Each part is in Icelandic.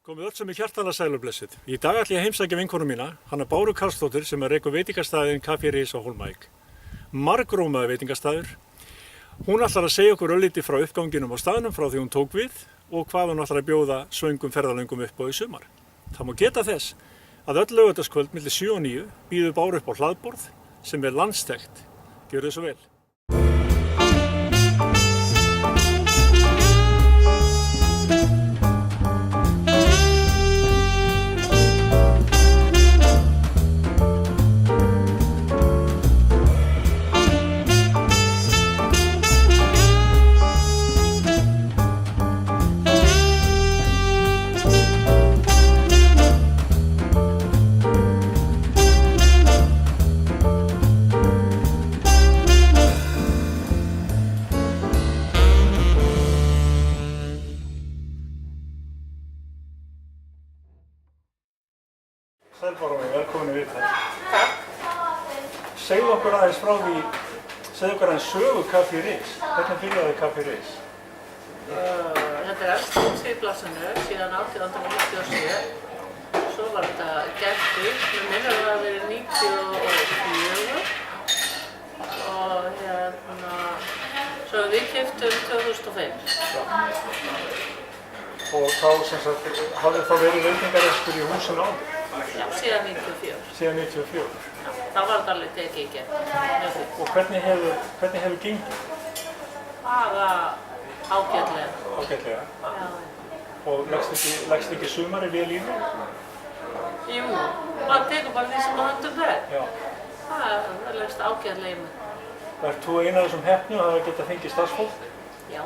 Komið öll sem hjartanlega sælublessuð. Í dag ætla ég að heimsækja vinkonu mína, hana Báru Karlsdóttir sem rekur veitingastæðin Café Ris á Hólmavík. Margrómaður veitingastæður. Hún ætlar að segja okkur örlítið frá uppganginum á staðnum frá því hún tók við og hvað hún ætlar að bjóða svöngum ferðalöngum upp á í sumar. Það má geta þess að öll laugardagskvöld milli 7 og 9 býður Báru upp á hlaðborð sem er landstækt. Gjörðu svo vel. Sæl Bára mín, velkomin í viðtal. Takk. Segðu okkur aðeins frá því, segðu okkur aðeins sögu Café Ris. Hvernig byrjaði Café Ris? Þetta er elst í blaðsinu síðan 1897. Svo var þetta gert upp, mér minnir að það hafi verið 94 og svo við keyptum 2005. Og þá sem sagt, hafði þá verið veitingarestur í húsinu áður? Já, síðan 94. Síðan 94? Já, þá var þetta alveg tekið í gegn. Og hvernig hefur gengið? Bara ágætlega. Ágætlega? Já. Og leggst ekki sumarið vel í þig? Jú, maður tekur bara því sem maður höndum vel. Já. Það leggst ágætlega í mig. Ert þú eina af þessum heppnu að hafa getað fengið starfsfólk? Já,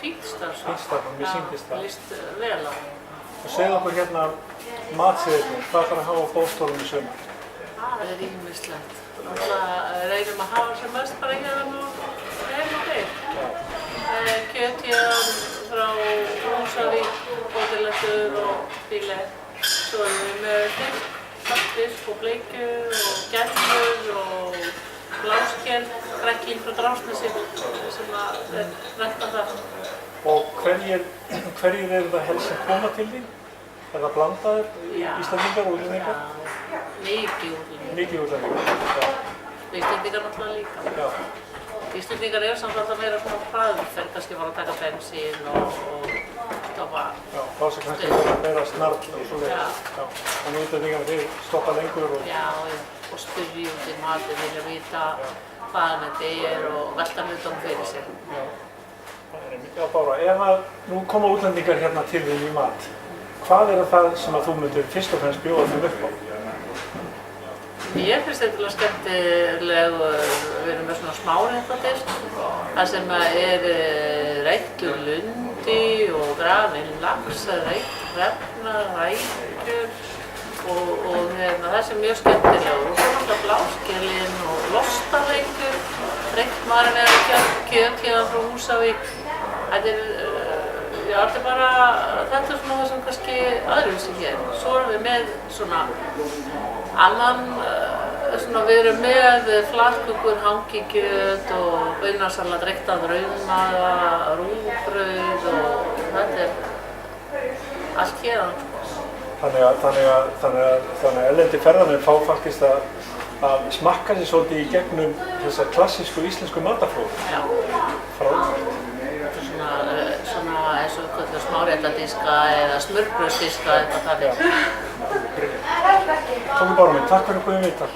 fínt starfsfólk. Fínt starfsfólk, mér sýndist það. Já, líst vel á. Og segðu okkur hérna matseðilinn, hvað ætlar að hafa á boðstólum í sumar? Það er ýmislegt. Náttúrulega reynum að hafa sem mest bara hérna og heima til. Kjöt hérna frá Húsavík, bótilettur og bíleg. Svo erum við með saltfisk og bleikju og germur og bláskel, krækling frá Drásnesi sem er rækta þar. Og hverjir eru það helst sem koma til þín? Er það blandaðir Íslendingar og útlendingar? Já, mikið útlendingar. Mikið útlendingar, já. Íslendingar náttúrulega líka. Já. Íslendingar eru samt alltaf meira svona hraðferð, kannski fara að taka bensín og stoppa. Já, þá sem kannski verður meira snarl og svo leiðis. Já. En útlendingar þeir stoppa lengur og... Já, og spyrja út í matinn, vilja vita hvaðan þetta er og velta hlutunum fyrir sig. Já. Já, Bára, ef að nú koma útlendingar hérna til þín í mat, hvað er það sem að þú myndir fyrst og fremst bjóða þeim upp á? Mér finnst þetta skemmtileg, við erum með svona smáréttadisk, þar sem er reyktur lundi og grafinn lax, reykt hrefna, rækjur og það er mjög skemmtilegur. Og svo náttúrulega bláskelin og lostareikur, reykt marinera kjöt hérna frá Húsavík. Þetta er svona það sem kannski öðruvísi hér. Svo erum við með svona annan, við erum með flatkökur, hangikjöt og baunarsalat, reyktan rauðmaga, rúgbrauð og þetta er allt héðan. Þannig að erlendi ferðamenn fá faktist að smakka sér svolítið í gegnum þessa klassísku íslensku mataflóru. Já. Frábært. Svona eins og eitthvað smáréttadiska eða smurbrauðsdiska eitthvað þannig. Tóku Bára mín, takk fyrir að koma í viðtal.